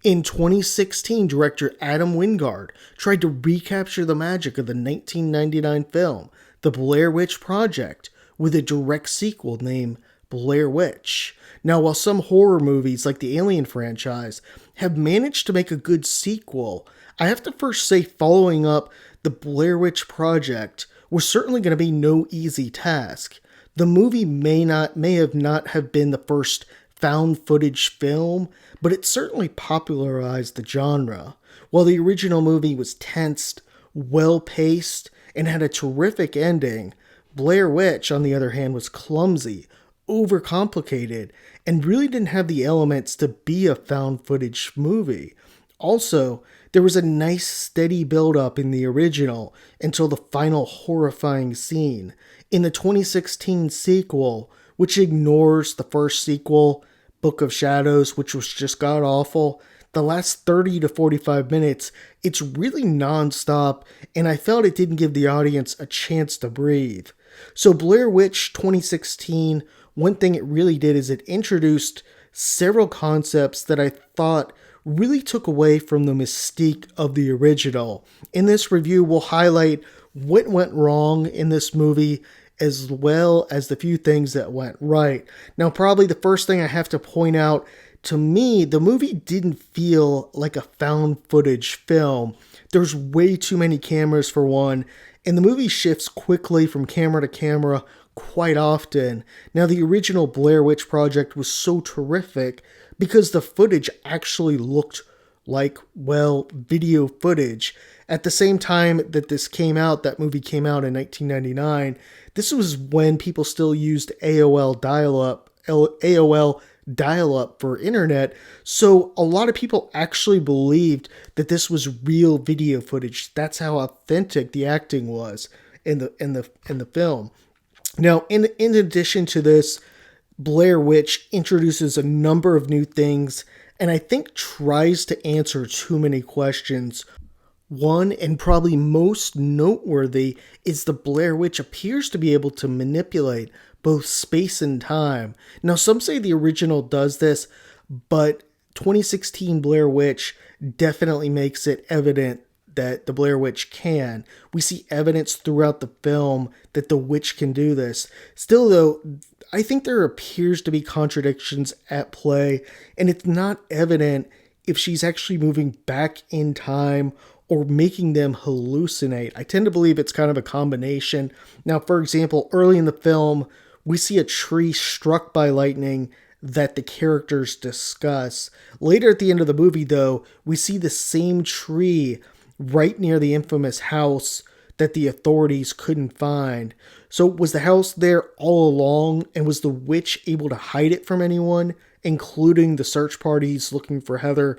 In 2016, director Adam Wingard tried to recapture the magic of the 1999 film, The Blair Witch Project, with a direct sequel named Blair Witch. Now, while some horror movies like the Alien franchise have managed to make a good sequel, I have to first say following up The Blair Witch Project was certainly going to be no easy task. The movie may have not have been the first found footage film, but it certainly popularized the genre. While the original movie was tensed, well paced, and had a terrific ending, Blair Witch, on the other hand, was clumsy, overcomplicated, and really didn't have the elements to be a found footage movie. Also, there was a nice steady build up in the original until the final horrifying scene. In the 2016 sequel, which ignores the first sequel, Book of Shadows, which was just god awful, the last 30 to 45 minutes, it's really nonstop, and I felt it didn't give the audience a chance to breathe. So Blair Witch 2016, one thing it really did is it introduced several concepts that I thought really took away from the mystique of the original. In this review, we'll highlight what went wrong in this movie as well as the few things that went right. Now, probably the first thing I have to point out, to me, the movie didn't feel like a found footage film. There's way too many cameras for one, and the movie shifts quickly from camera to camera quite often. Now, the original Blair Witch Project was so terrific because the footage actually looked like, well, video footage. At the same time that this came out, that movie came out in 1999, this was when people still used AOL dial-up for internet, so a lot of people actually believed that this was real video footage. That's how authentic the acting was in the film. Now, in addition to this, Blair Witch introduces a number of new things and I think tries to answer too many questions. One, and probably most noteworthy, is the Blair Witch appears to be able to manipulate both space and time. Now, some say the original does this, but 2016 Blair Witch definitely makes it evident that the Blair Witch can. We see evidence throughout the film that the witch can do this. Still, though, I think there appears to be contradictions at play, and it's not evident if she's actually moving back in time or making them hallucinate. I tend to believe it's kind of a combination. Now, for example, early in the film, we see a tree struck by lightning that the characters discuss. Later at the end of the movie, though, we see the same tree right near the infamous house that the authorities couldn't find. So was the house there all along, and was the witch able to hide it from anyone, including the search parties looking for Heather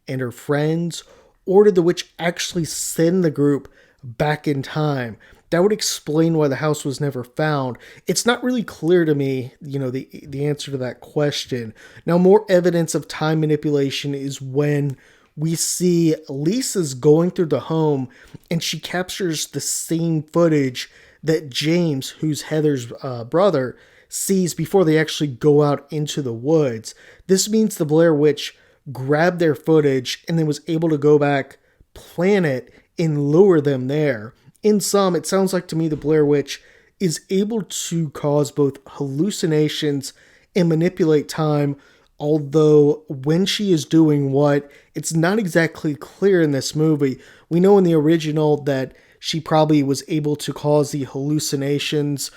and her friends? Or did the witch actually send the group back in time? That would explain why the house was never found. It's not really clear to me, the answer to that question. Now, more evidence of time manipulation is when we see Lisa's going through the home and she captures the same footage that James, who's Heather's brother, sees before they actually go out into the woods. This means the Blair Witch grabbed their footage and then was able to go back, plan it, and lure them there. In sum, it sounds like to me the Blair Witch is able to cause both hallucinations and manipulate time, although when she is doing what, it's not exactly clear in this movie. We know in the original that she probably was able to cause the hallucinations,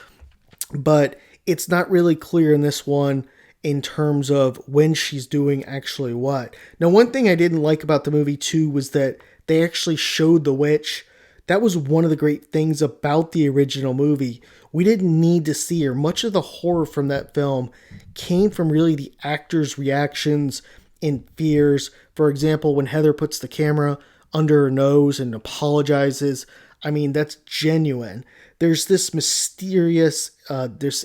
but it's not really clear in this one in terms of when she's doing actually what. Now, one thing I didn't like about the movie too was that they actually showed the witch. That was one of the great things about the original movie. We didn't need to see her. Much of the horror from that film came from really the actors' reactions and fears. For example, when Heather puts the camera under her nose and apologizes, I mean, that's genuine. There's this mysterious, there's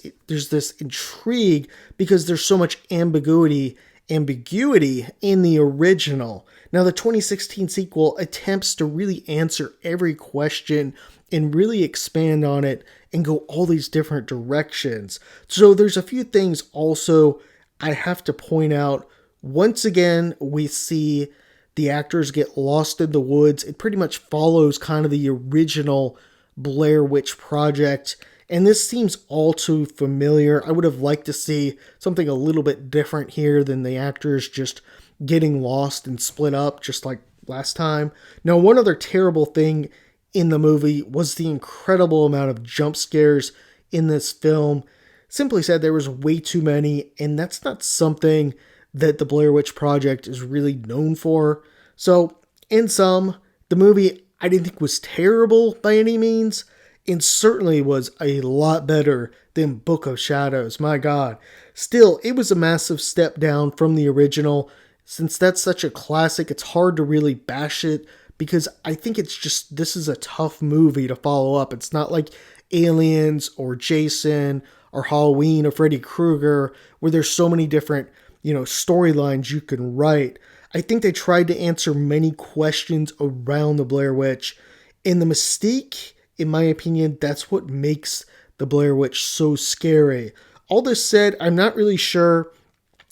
this intrigue because there's so much ambiguity in the original. Now, the 2016 sequel attempts to really answer every question and really expand on it and go all these different directions. So there's a few things also I have to point out. Once again, we see The actors get lost in the woods. It pretty much follows kind of the original Blair Witch Project. And this seems all too familiar. I would have liked to see something a little bit different here than the actors just getting lost and split up just like last time. Now, one other terrible thing in the movie was the incredible amount of jump scares in this film. Simply said, there was way too many, and that's not something that the Blair Witch Project is really known for. So, in sum, the movie I didn't think was terrible by any means, and certainly was a lot better than Book of Shadows. My God. Still, it was a massive step down from the original. Since that's such a classic, it's hard to really bash it, because I think it's just, this is a tough movie to follow up. It's not like Aliens or Jason or Halloween or Freddy Krueger, where there's so many different, storylines you can write. I think they tried to answer many questions around the Blair Witch. And the mystique, in my opinion, that's what makes the Blair Witch so scary. All this said, I'm not really sure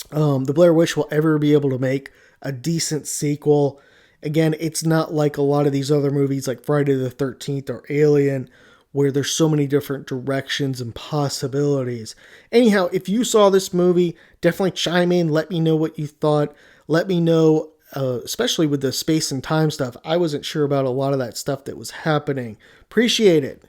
the Blair Witch will ever be able to make a decent sequel. Again, it's not like a lot of these other movies like Friday the 13th or Alien, where there's so many different directions and possibilities. Anyhow, if you saw this movie, definitely chime in. Let me know what you thought. Let me know, especially with the space and time stuff. I wasn't sure about a lot of that stuff that was happening. Appreciate it.